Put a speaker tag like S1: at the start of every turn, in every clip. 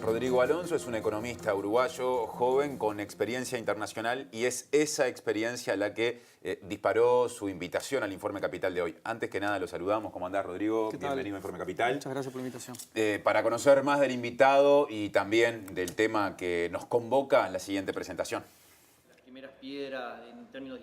S1: Rodrigo Alonso es un economista uruguayo joven con experiencia internacional y es esa experiencia la que disparó su invitación al Informe Capital de hoy. Antes que nada lo saludamos. ¿Cómo andás, Rodrigo?
S2: ¿Qué tal?
S1: Bienvenido a Informe Capital.
S2: Muchas gracias por la invitación.
S1: Para conocer más del invitado y también del tema que nos convoca en la siguiente presentación.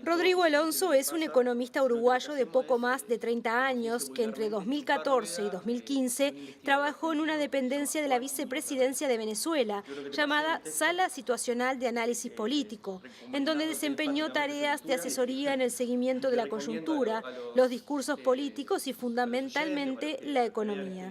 S3: Rodrigo Alonso es un economista uruguayo de poco más de 30 años que entre 2014 y 2015 trabajó en una dependencia de la vicepresidencia de Venezuela llamada Sala Situacional de Análisis Político, en donde desempeñó tareas de asesoría en el seguimiento de la coyuntura, los discursos políticos y fundamentalmente la economía.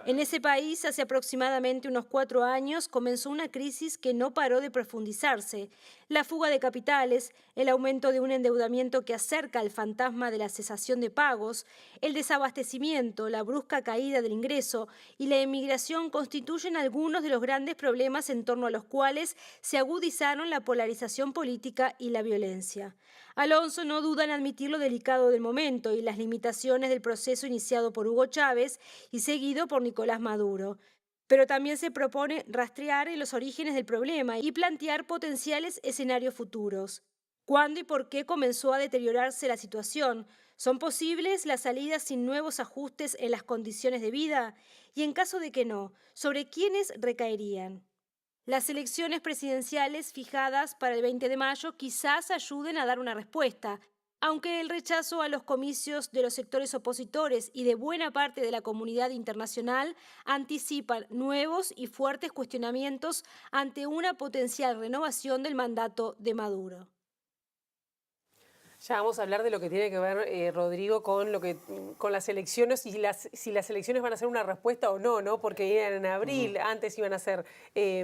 S3: En ese país, hace aproximadamente unos 4 años, comenzó una crisis que no paró de profundizarse. La fuga de capitales, el aumento de un endeudamiento que acerca al fantasma de la cesación de pagos, el desabastecimiento, la brusca caída del ingreso y la emigración constituyen algunos de los grandes problemas en torno a los cuales se agudizaron la polarización política y la violencia. Alonso no duda en admitir lo delicado del momento y las limitaciones del proceso iniciado por Hugo Chávez y seguido por Nicolás Maduro. Pero también se propone rastrear en los orígenes del problema y plantear potenciales escenarios futuros. ¿Cuándo y por qué comenzó a deteriorarse la situación? ¿Son posibles las salidas sin nuevos ajustes en las condiciones de vida? Y en caso de que no, ¿sobre quiénes recaerían? Las elecciones presidenciales fijadas para el 20 de mayo quizás ayuden a dar una respuesta, aunque el rechazo a los comicios de los sectores opositores y de buena parte de la comunidad internacional anticipan nuevos y fuertes cuestionamientos ante una potencial renovación del mandato de Maduro.
S4: Ya vamos a hablar de lo que tiene que ver, Rodrigo, con las elecciones y si las elecciones van a ser una respuesta o no, ¿no? Porque eran en abril, antes iban a ser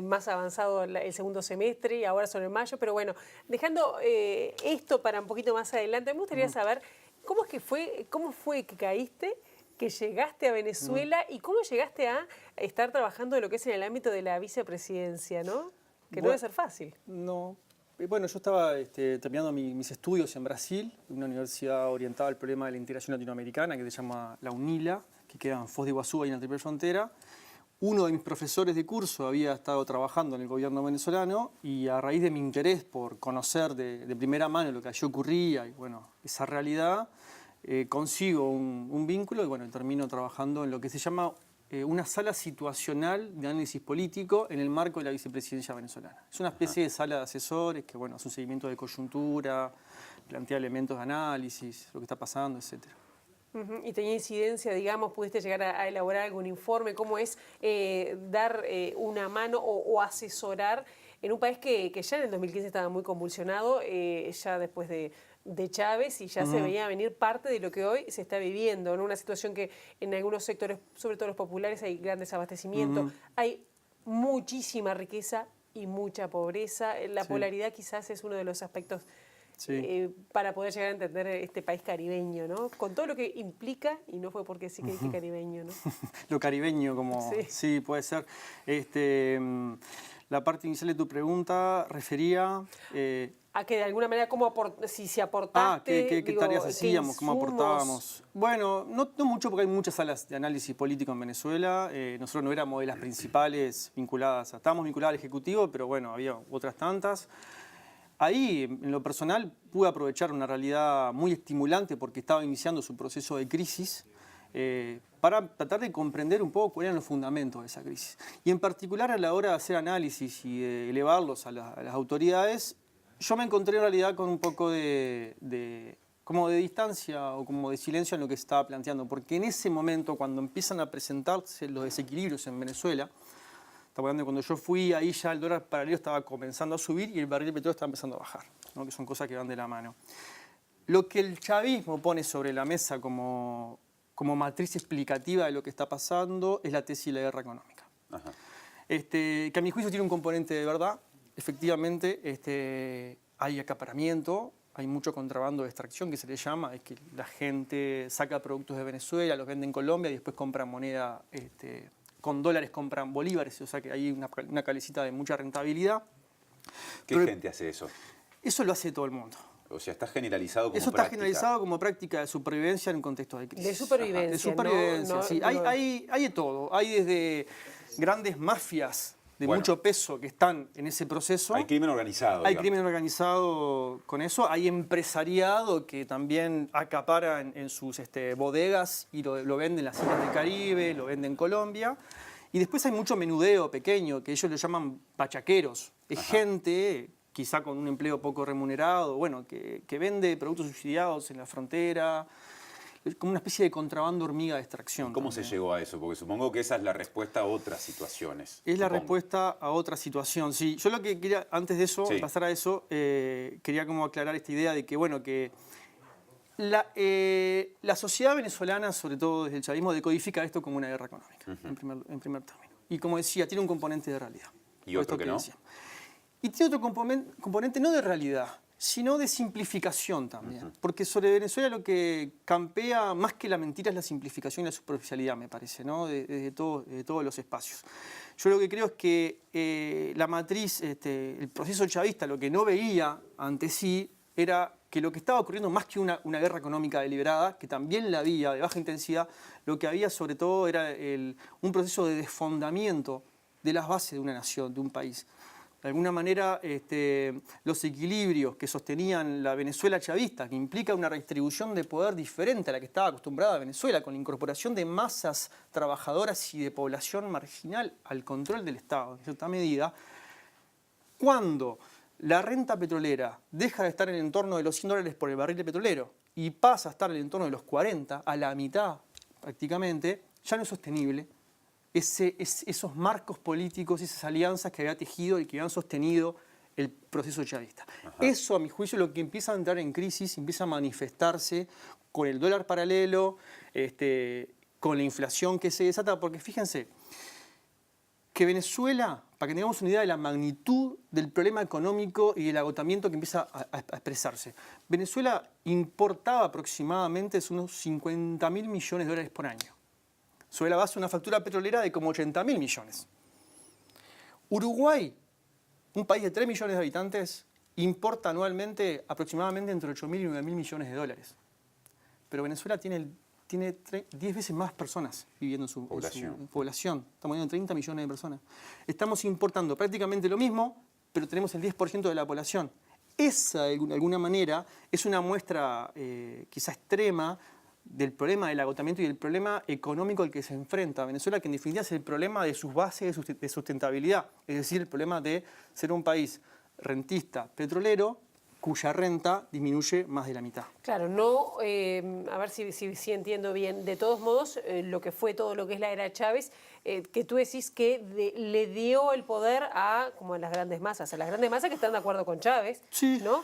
S4: más avanzado el segundo semestre y ahora son en mayo. Pero bueno, dejando esto para un poquito más adelante, me gustaría saber cómo fue que caíste, que llegaste a Venezuela y cómo llegaste a estar trabajando en lo que es en el ámbito de la vicepresidencia, ¿no? Que no debe ser fácil.
S2: No. Bueno, yo estaba terminando mis estudios en Brasil, en una universidad orientada al problema de la integración latinoamericana que se llama la UNILA, que queda en Foz de Iguazú, ahí en la Triple Frontera. Uno de mis profesores de curso había estado trabajando en el gobierno venezolano y a raíz de mi interés por conocer de primera mano lo que allí ocurría y bueno, esa realidad, consigo un vínculo y bueno, termino trabajando en lo que se llama una sala situacional de análisis político en el marco de la vicepresidencia venezolana. Es una especie de sala de asesores que bueno, hace un seguimiento de coyuntura, plantea elementos de análisis, lo que está pasando, etc.
S4: ¿Y tenía incidencia, digamos, pudiste llegar a elaborar algún informe? ¿Cómo es dar una mano o asesorar en un país que ya en el 2015 estaba muy convulsionado, ya después de Chávez y ya se veía venir parte de lo que hoy se está viviendo, ¿no? Una situación que en algunos sectores, sobre todo los populares, hay gran desabastecimiento, hay muchísima riqueza y mucha pobreza. La polaridad quizás es uno de los aspectos para poder llegar a entender este país caribeño, ¿no? Con todo lo que implica, y no fue porque sí que dije caribeño, ¿no?
S2: Lo caribeño, como sí puede ser. La parte inicial de tu pregunta refería
S4: a que de alguna manera, si se aportaste...
S2: ¿Qué tareas hacíamos? ¿Cómo aportábamos? Bueno, no mucho porque hay muchas salas de análisis político en Venezuela. Nosotros no éramos de las principales vinculadas. Estábamos vinculados al Ejecutivo, pero bueno, había otras tantas. Ahí, en lo personal, pude aprovechar una realidad muy estimulante porque estaba iniciando su proceso de crisis para tratar de comprender un poco cuáles eran los fundamentos de esa crisis. Y en particular a la hora de hacer análisis y de elevarlos a las autoridades, yo me encontré en realidad con un poco como de distancia o como de silencio en lo que se estaba planteando, porque en ese momento, cuando empiezan a presentarse los desequilibrios en Venezuela, estaba hablando de cuando yo fui, ahí ya el dólar paralelo estaba comenzando a subir y el barril de petróleo estaba empezando a bajar, ¿no? Que son cosas que van de la mano. Lo que el chavismo pone sobre la mesa como matriz explicativa de lo que está pasando es la tesis de la guerra económica. Que a mi juicio tiene un componente de verdad. Efectivamente, hay acaparamiento, hay mucho contrabando de extracción que se le llama, es que la gente saca productos de Venezuela, los vende en Colombia y después compran moneda, con dólares compran bolívares, o sea que hay una calecita de mucha rentabilidad.
S1: ¿Qué gente hace eso?
S2: Eso lo hace todo el mundo.
S1: O sea, está generalizado como
S2: práctica. Eso está generalizado como práctica de supervivencia en un contexto de crisis.
S4: De supervivencia.
S2: De supervivencia, sí. Hay de todo. Hay desde grandes mafias de
S1: Bueno.
S2: mucho peso que están en ese proceso.
S1: Hay crimen organizado.
S2: Hay
S1: digamos.
S2: crimen organizado con eso, hay empresariado que también acapara en sus bodegas y lo vende en las islas del Caribe, lo vende en Colombia. Y después hay mucho menudeo pequeño, que ellos lo llaman pachaqueros. Es gente, quizá con un empleo poco remunerado, bueno, que vende productos subsidiados en la frontera. Es como una especie de contrabando hormiga de extracción.
S1: ¿Cómo se llegó a eso? Porque supongo que esa es la respuesta a otras situaciones.
S2: Es la
S1: supongo.
S2: respuesta a otra situación, sí. Yo lo que quería, antes de eso,
S1: Sí.
S2: pasar a eso, quería como aclarar esta idea de que, bueno, que la sociedad venezolana, sobre todo desde el chavismo, decodifica esto como una guerra económica, en primer término. Y como decía, tiene un componente de realidad.
S1: ¿Y
S2: por
S1: otro
S2: esto
S1: que no?
S2: decía. Y tiene otro componente no de realidad, sino de simplificación también. Porque sobre Venezuela lo que campea más que la mentira es la simplificación y la superficialidad, me parece, ¿no? de todos los espacios. Yo lo que creo es que la matriz, el proceso chavista, lo que no veía ante sí era que lo que estaba ocurriendo, más que una guerra económica deliberada, que también la había, de baja intensidad, lo que había sobre todo era un proceso de desfondamiento de las bases de una nación, de un país. De alguna manera, los equilibrios que sostenían la Venezuela chavista, que implica una redistribución de poder diferente a la que estaba acostumbrada Venezuela, con la incorporación de masas trabajadoras y de población marginal al control del Estado, en cierta medida, cuando la renta petrolera deja de estar en el entorno de los $100 por el barril de petrolero y pasa a estar en el entorno de los 40, a la mitad prácticamente, ya no es sostenible. Esos marcos políticos, esas alianzas que había tejido y que habían sostenido el proceso chavista. Eso, a mi juicio, es lo que empieza a entrar en crisis, empieza a manifestarse con el dólar paralelo, con la inflación que se desata, porque fíjense que Venezuela, para que tengamos una idea de la magnitud del problema económico y del agotamiento que empieza a expresarse, Venezuela importaba aproximadamente unos $50.000 millones por año, sobre la base de una factura petrolera de como 80.000 millones. Uruguay, un país de 3 millones de habitantes, importa anualmente aproximadamente entre 8.000 y 9.000 millones de dólares. Pero Venezuela tiene 10 veces más personas viviendo en su población. Estamos hablando de 30 millones de personas. Estamos importando prácticamente lo mismo, pero tenemos el 10% de la población. Esa, de alguna manera, es una muestra quizá extrema del problema del agotamiento y del problema económico al que se enfrenta Venezuela, que en definitiva es el problema de sus bases de sustentabilidad, es decir, el problema de ser un país rentista petrolero cuya renta disminuye más de la mitad.
S4: Claro, no, a ver si entiendo bien, de todos modos, lo que fue todo lo que es la era Chávez, que tú decís que le dio el poder a las grandes masas que están de acuerdo con Chávez,
S2: Sí.
S4: ¿no?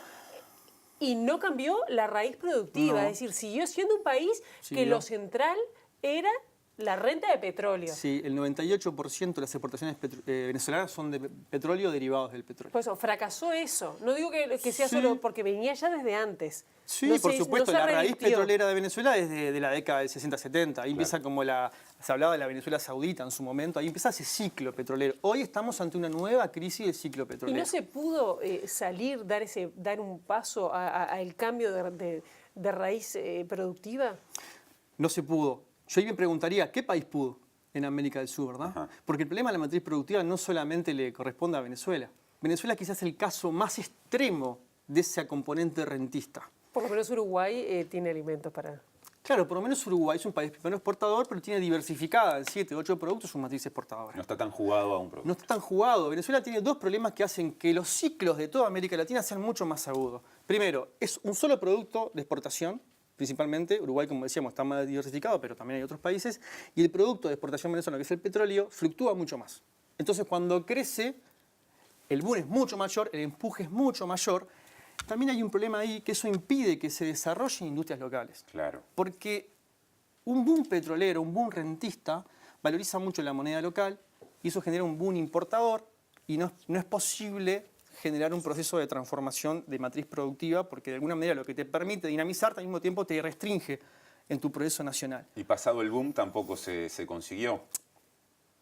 S4: Y no cambió la raíz productiva,
S2: No.
S4: es decir, siguió siendo un país que lo central era la renta de petróleo.
S2: Sí, el 98% de las exportaciones venezolanas son de petróleo derivados del petróleo.
S4: Por eso, fracasó eso. No digo que sea
S2: Sí.
S4: solo porque venía ya desde antes.
S2: Sí,
S4: No
S2: por
S4: se-
S2: supuesto,
S4: no se
S2: la raíz
S4: revirtió.
S2: petrolera de Venezuela es de la década del 60-70. Ahí empieza se hablaba de la Venezuela saudita en su momento, ahí empieza ese ciclo petrolero. Hoy estamos ante una nueva crisis del ciclo
S4: ¿Y
S2: petrolero.
S4: no se pudo salir, dar un paso al cambio de raíz productiva?
S2: No se pudo. Yo ahí me preguntaría, ¿qué país pudo en América del Sur, verdad?
S1: Ajá.
S2: Porque el problema de la matriz productiva no solamente le corresponde a Venezuela. Venezuela quizás es el caso más extremo de esa componente rentista.
S4: Por lo menos Uruguay tiene alimentos para...
S2: Claro, por lo menos Uruguay es un país primero exportador, pero tiene diversificada en 7, 8 productos su matriz exportadora.
S1: No está tan jugado a un producto.
S2: No está tan jugado. Venezuela tiene dos problemas que hacen que los ciclos de toda América Latina sean mucho más agudos. Primero, es un solo producto de exportación, principalmente. Uruguay, como decíamos, está más diversificado, pero también hay otros países. Y el producto de exportación venezolano, que es el petróleo, fluctúa mucho más. Entonces, cuando crece, el boom es mucho mayor, el empuje es mucho mayor. También hay un problema ahí que eso impide que se desarrollen industrias locales.
S1: Claro.
S2: Porque un boom petrolero, un boom rentista, valoriza mucho la moneda local y eso genera un boom importador y no es posible generar un proceso de transformación de matriz productiva porque de alguna manera lo que te permite dinamizarte al mismo tiempo te restringe en tu proceso nacional.
S1: Y pasado el boom tampoco se consiguió.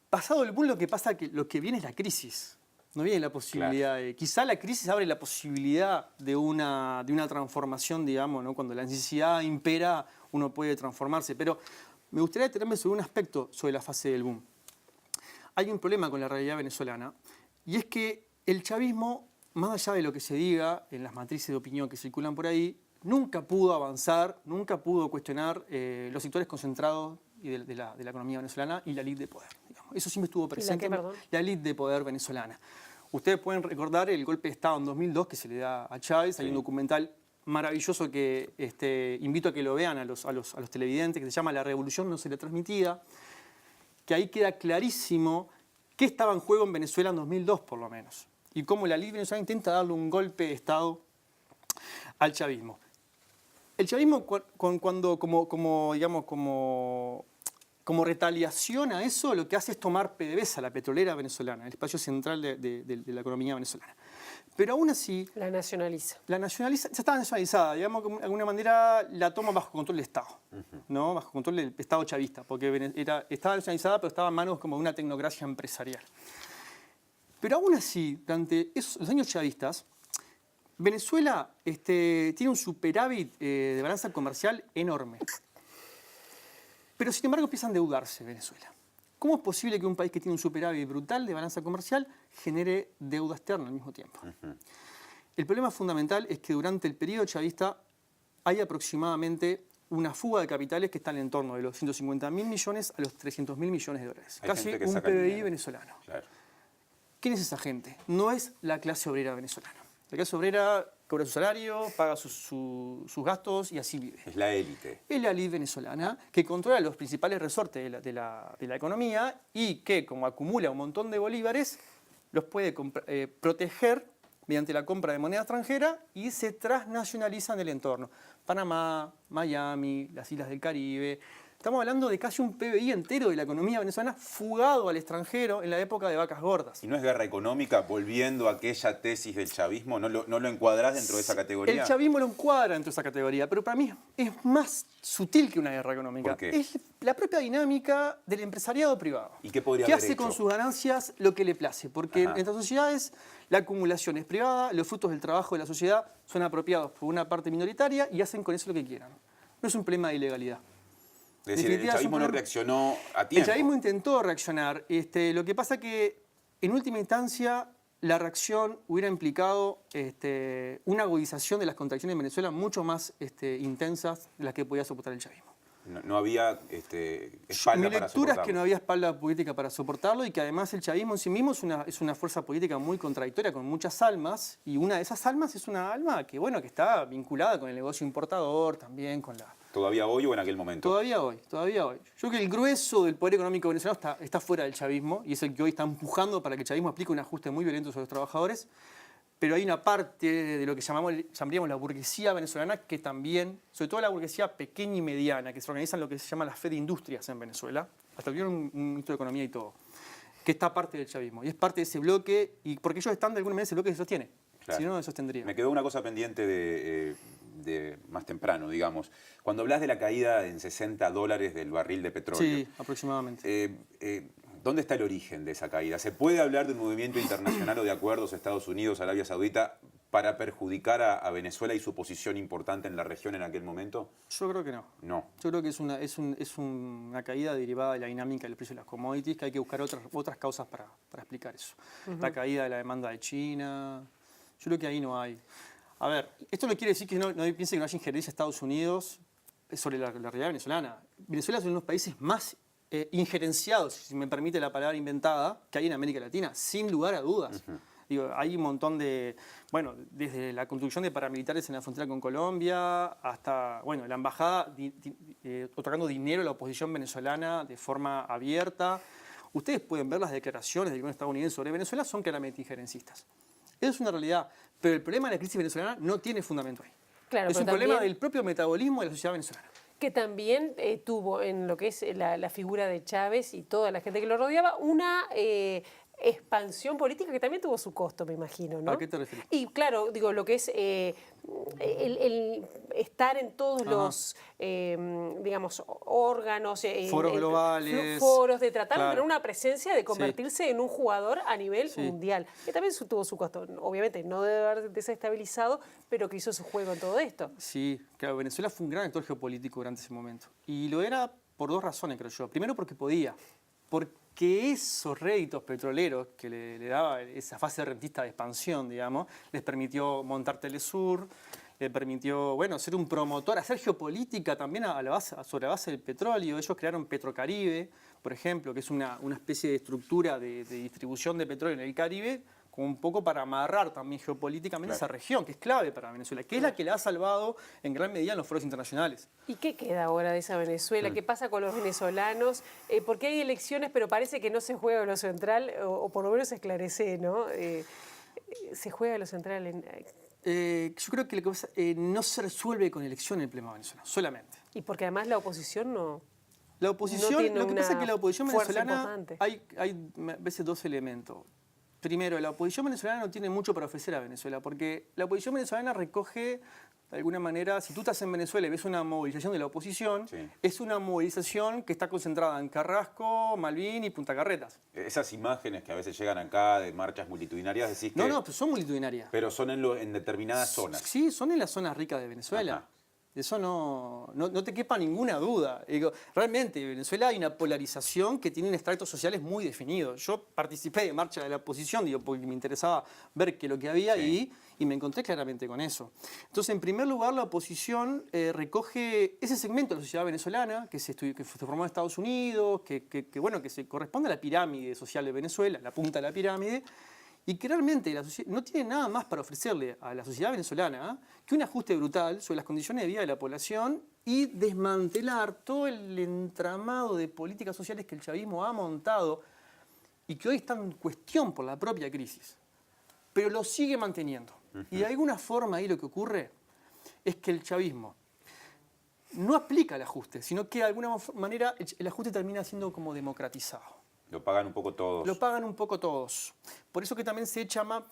S2: Pasado el boom lo que pasa es que lo que viene es la crisis. No viene la posibilidad quizá la crisis abre la posibilidad de una transformación, digamos, ¿no? Cuando la necesidad impera, uno puede transformarse. Pero me gustaría detenerme sobre un aspecto sobre la fase del boom. hay un problema con la realidad venezolana, y es que el chavismo, más allá de lo que se diga en las matrices de opinión que circulan por ahí, nunca pudo avanzar, nunca pudo cuestionar los sectores concentrados de la economía venezolana y la élite de poder. Digamos. Eso siempre estuvo presente. La élite de poder venezolana. Ustedes pueden recordar el golpe de Estado en 2002 que se le da a Chávez. Sí. Hay un documental maravilloso que invito a que lo vean a los televidentes, que se llama La Revolución no será transmitida, que ahí queda clarísimo qué estaba en juego en Venezuela en 2002 por lo menos, y cómo la élite venezolana intenta darle un golpe de Estado al chavismo. El chavismo, como retaliación a eso, lo que hace es tomar PDVSA, la petrolera venezolana, el espacio central de la economía venezolana. Pero aún así...
S4: La nacionaliza.
S2: La nacionaliza, ya estaba nacionalizada, digamos que de alguna manera la toma bajo control del Estado, ¿no? Bajo control del Estado chavista, porque estaba nacionalizada, pero estaba en manos como de una tecnocracia empresarial. Pero aún así, durante los años chavistas, Venezuela tiene un superávit de balanza comercial enorme. Pero sin embargo empieza a endeudarse Venezuela. ¿Cómo es posible que un país que tiene un superávit brutal de balanza comercial genere deuda externa al mismo tiempo? El problema fundamental es que durante el periodo chavista hay aproximadamente una fuga de capitales que está en torno de los 150.000 millones a los 300.000 millones de dólares.
S1: Hay
S2: casi un PBI venezolano.
S1: Claro.
S2: ¿Quién es esa gente? No es la clase obrera venezolana. La clase obrera cobra su salario, paga sus gastos y así vive.
S1: Es la élite.
S2: Es la élite venezolana que controla los principales resortes de la economía y que, como acumula un montón de bolívares, los puede proteger mediante la compra de moneda extranjera y se transnacionaliza en el entorno. Panamá, Miami, las islas del Caribe. Estamos hablando de casi un PBI entero de la economía venezolana fugado al extranjero en la época de vacas gordas.
S1: ¿Y no es guerra económica volviendo a aquella tesis del chavismo? ¿No lo encuadrás dentro de esa categoría?
S2: El chavismo lo encuadra dentro de esa categoría, pero para mí es más sutil que una guerra económica.
S1: ¿Por qué?
S2: Es la propia dinámica del empresariado privado.
S1: ¿Y qué podría
S2: que
S1: haber
S2: hace
S1: hecho?
S2: con sus ganancias lo que le place, porque en estas sociedades la acumulación es privada, los frutos del trabajo de la sociedad son apropiados por una parte minoritaria y hacen con eso lo que quieran. No es un problema de ilegalidad.
S1: Es decir, el chavismo no reaccionó a tiempo.
S2: El chavismo intentó reaccionar. Lo que pasa que, en última instancia, la reacción hubiera implicado una agudización de las contracciones en Venezuela mucho más intensas de las que podía soportar el chavismo.
S1: No había espalda
S2: Mi
S1: para
S2: lectura es
S1: soportarlo.
S2: que no había espalda política para soportarlo y que además el chavismo en sí mismo es una fuerza política muy contradictoria con muchas almas, y una de esas almas es una alma que está vinculada con el negocio importador, también con la...
S1: ¿Todavía hoy o en aquel momento?
S2: Todavía hoy. Yo creo que el grueso del poder económico venezolano está fuera del chavismo y es el que hoy está empujando para que el chavismo aplique un ajuste muy violento sobre los trabajadores. Pero hay una parte de lo que llamaríamos la burguesía venezolana que también, sobre todo la burguesía pequeña y mediana, que se organiza en lo que se llama la Fe de Industrias en Venezuela, hasta tuvieron un ministro de Economía y todo, que está parte del chavismo y es parte de ese bloque, y porque ellos están de alguna manera ese bloque que se sostiene.
S1: Claro.
S2: Si no, no se sostendría.
S1: Me quedó una cosa pendiente de más temprano, digamos. Cuando hablas de la caída en $60 del barril de petróleo.
S2: Sí, aproximadamente.
S1: ¿Dónde está el origen de esa caída? ¿Se puede hablar de un movimiento internacional o de acuerdos Estados Unidos, Arabia Saudita, para perjudicar a Venezuela y su posición importante en la región en aquel momento?
S2: Yo creo que no.
S1: No.
S2: Yo creo que es una caída derivada de la dinámica del precio de las commodities, que hay que buscar otras causas para explicar eso. La caída de la demanda de China. Yo creo que ahí no hay. A ver, esto no quiere decir que no piense que no haya injerencia de Estados Unidos sobre la realidad venezolana. Venezuela es uno de los países más injerenciados, si me permite la palabra inventada, que hay en América Latina, sin lugar a dudas. Digo, hay un montón de, desde la construcción de paramilitares en la frontera con Colombia hasta, la embajada otorgando dinero a la oposición venezolana de forma abierta. Ustedes pueden ver las declaraciones del gobierno estadounidense sobre Venezuela, son claramente injerencistas. Eso es una realidad, pero el problema de la crisis venezolana no tiene fundamento ahí.
S4: Claro,
S2: es un problema del propio metabolismo de la sociedad venezolana.
S4: Que también tuvo en lo que es la figura de Chávez y toda la gente que lo rodeaba una expansión política que también tuvo su costo, me imagino, ¿no?
S2: ¿A qué te refieres?
S4: Y claro, digo, lo que es el estar en todos los, digamos, órganos,
S2: foros globales,
S4: foros de tratar
S2: claro,
S4: de tener una presencia de convertirse en un jugador a nivel mundial, que también tuvo su costo. Obviamente no debe haber desestabilizado, pero que hizo su juego en todo esto.
S2: Sí, claro, Venezuela fue un gran actor geopolítico durante ese momento. Y lo era por dos razones, creo yo. Primero, porque podía. que esos réditos petroleros que le daba esa fase rentista de expansión, digamos, les permitió montar Telesur, le permitió, bueno, ser un promotor, hacer geopolítica también sobre la base del petróleo. Ellos crearon Petrocaribe, por ejemplo, que es una especie de estructura de distribución de petróleo en el Caribe, como un poco para amarrar también geopolíticamente esa región, que es clave para Venezuela, que es la que la ha salvado en gran medida en los foros internacionales.
S4: ¿Y qué queda ahora de esa Venezuela? ¿Qué pasa con los venezolanos? Porque hay elecciones, pero parece que no se juega lo central, o por lo menos se esclarece, ¿no? ¿Se juega lo central en...?
S2: Yo creo que lo que pasa, no se resuelve con elección el problema de Venezuela, solamente.
S4: Y porque además la oposición no...
S2: La oposición,
S4: tiene
S2: lo que pasa es que la oposición venezolana,
S4: importante.
S2: hay a veces dos elementos. Primero, la oposición venezolana no tiene mucho para ofrecer a Venezuela, porque la oposición venezolana recoge, de alguna manera, si tú estás en Venezuela y ves una movilización de la oposición, es una movilización que está concentrada en Carrasco, Malvin y Punta Carretas.
S1: Esas imágenes que a veces llegan acá de marchas multitudinarias, decís que...
S2: No, pero son multitudinarias.
S1: Pero son en determinadas zonas.
S2: Sí, son en las zonas ricas de Venezuela.
S1: Ajá.
S2: Eso no te quepa ninguna duda. Digo, realmente en Venezuela hay una polarización que tiene estratos sociales muy definidos. Yo participé de marcha de la oposición, digo, porque me interesaba ver qué es lo que había y me encontré claramente con eso. Entonces, en primer lugar, la oposición recoge ese segmento de la sociedad venezolana que se formó en Estados Unidos, bueno, que se corresponde a la pirámide social de Venezuela, la punta de la pirámide, y que realmente no tiene nada más para ofrecerle a la sociedad venezolana que un ajuste brutal sobre las condiciones de vida de la población y desmantelar todo el entramado de políticas sociales que el chavismo ha montado y que hoy está en cuestión por la propia crisis, pero lo sigue manteniendo. Y de alguna forma ahí lo que ocurre es que el chavismo no aplica el ajuste, sino que de alguna manera el ajuste termina siendo como democratizado.
S1: Lo pagan un poco todos.
S2: Lo pagan un poco todos. Por eso que también se llama,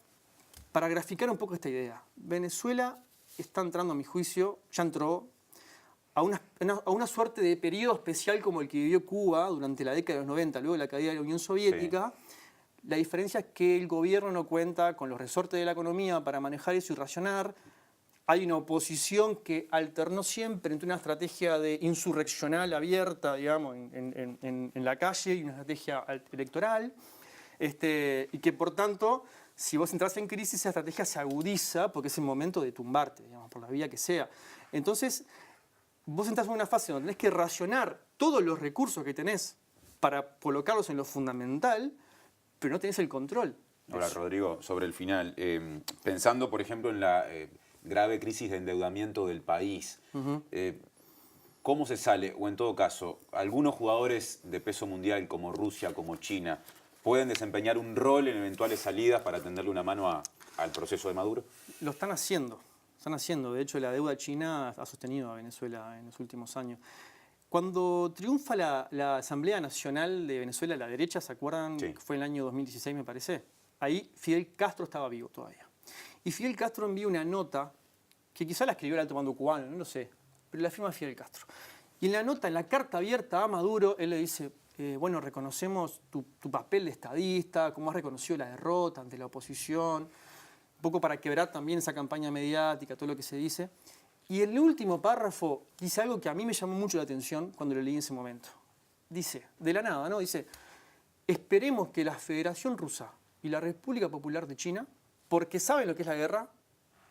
S2: para graficar un poco esta idea, Venezuela está entrando, a mi juicio, ya entró a una suerte de periodo especial como el que vivió Cuba durante la década de los 90, luego de la caída de la Unión Soviética. Sí. La diferencia es que el gobierno no cuenta con los resortes de la economía para manejar eso y racionar. Hay una oposición que alternó siempre entre una estrategia de insurreccional abierta, digamos, en la calle y una estrategia electoral, y que por tanto, si vos entras en crisis, esa estrategia se agudiza porque es el momento de tumbarte, digamos, por la vía que sea. Entonces, vos entras en una fase donde tenés que racionar todos los recursos que tenés para colocarlos en lo fundamental, pero no tenés el control.
S1: Ahora, Rodrigo, sobre el final, pensando, por ejemplo, en la grave crisis de endeudamiento del país, ¿cómo se sale? O en todo caso, ¿algunos jugadores de peso mundial como Rusia, como China, pueden desempeñar un rol en eventuales salidas para tenderle una mano al proceso de Maduro?
S2: Lo están haciendo. De hecho, la deuda china ha sostenido a Venezuela en los últimos años. Cuando triunfa la Asamblea Nacional de Venezuela, la derecha, ¿se acuerdan? Sí. Fue en el año 2016, me parece. Ahí Fidel Castro estaba vivo todavía. Y Fidel Castro envía una nota, que quizá la escribió el alto mando cubano, no lo sé, pero la firma Fidel Castro. Y en la nota, en la carta abierta a Maduro, él le dice, bueno, reconocemos tu papel de estadista, cómo has reconocido la derrota ante la oposición, un poco para quebrar también esa campaña mediática, todo lo que se dice. Y el último párrafo dice algo que a mí me llamó mucho la atención cuando lo leí en ese momento. Dice, de la nada, ¿no? Dice, esperemos que la Federación Rusa y la República Popular de China, porque saben lo que es la guerra,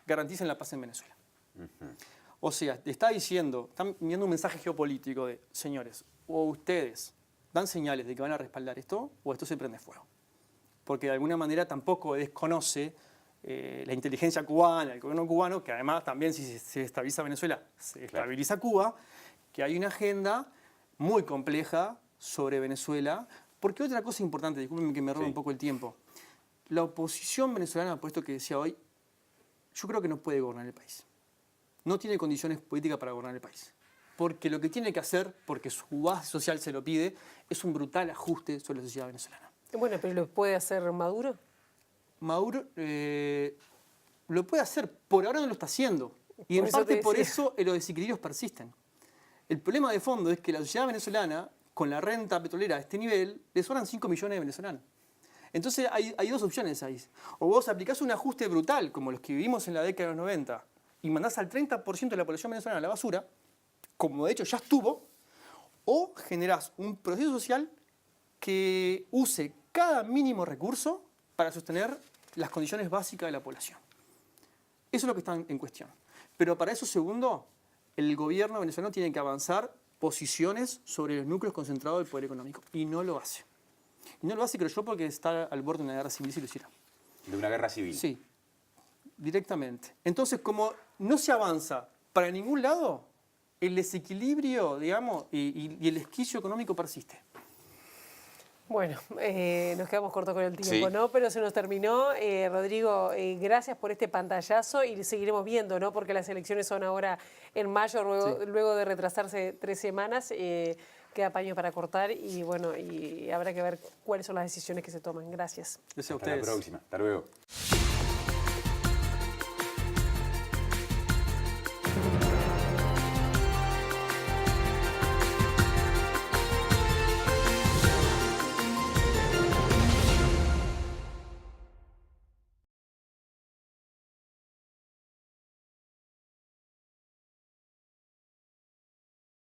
S2: garanticen la paz en Venezuela. O sea, está diciendo, están enviando un mensaje geopolítico de, señores, o ustedes dan señales de que van a respaldar esto, o esto se prende fuego. Porque de alguna manera tampoco desconoce la inteligencia cubana, el gobierno cubano, que además también si se estabiliza Venezuela, se estabiliza Cuba, que hay una agenda muy compleja sobre Venezuela. Porque otra cosa importante, discúlpenme que me robe un poco el tiempo, la oposición venezolana, por esto que decía hoy, yo creo que no puede gobernar el país. No tiene condiciones políticas para gobernar el país. Porque lo que tiene que hacer, porque su base social se lo pide, es un brutal ajuste sobre la sociedad venezolana.
S4: Bueno, pero ¿lo puede hacer Maduro?
S2: Maduro lo puede hacer, por ahora no lo está haciendo. Y en parte por eso los desequilibrios persisten. El problema de fondo es que la sociedad venezolana, con la renta petrolera a este nivel, le sobran 5 millones de venezolanos. Entonces hay dos opciones ahí. O vos aplicás un ajuste brutal, como los que vivimos en la década de los 90, y mandás al 30% de la población venezolana a la basura, como de hecho ya estuvo, o generás un proceso social que use cada mínimo recurso para sostener las condiciones básicas de la población. Eso es lo que está en cuestión. Pero para eso, segundo, el gobierno venezolano tiene que avanzar posiciones sobre los núcleos concentrados del poder económico. Y no lo hace. Y no lo hace, creo yo, porque está al borde de una guerra civil si lo hiciera.
S1: ¿De una guerra civil?
S2: Sí, directamente. Entonces, como no se avanza para ningún lado, el desequilibrio, digamos, y el esquicio económico persiste.
S4: Bueno, nos quedamos cortos con el tiempo,
S1: Sí.
S4: ¿no? Pero se nos terminó. Rodrigo, gracias por este pantallazo y seguiremos viendo, ¿no? Porque las elecciones son ahora en mayo, luego de retrasarse 3 semanas. Queda paño para cortar y bueno, y habrá que ver cuáles son las decisiones que se toman. Gracias.
S2: Gracias a
S1: Hasta la
S2: ustedes.
S1: próxima. Hasta luego.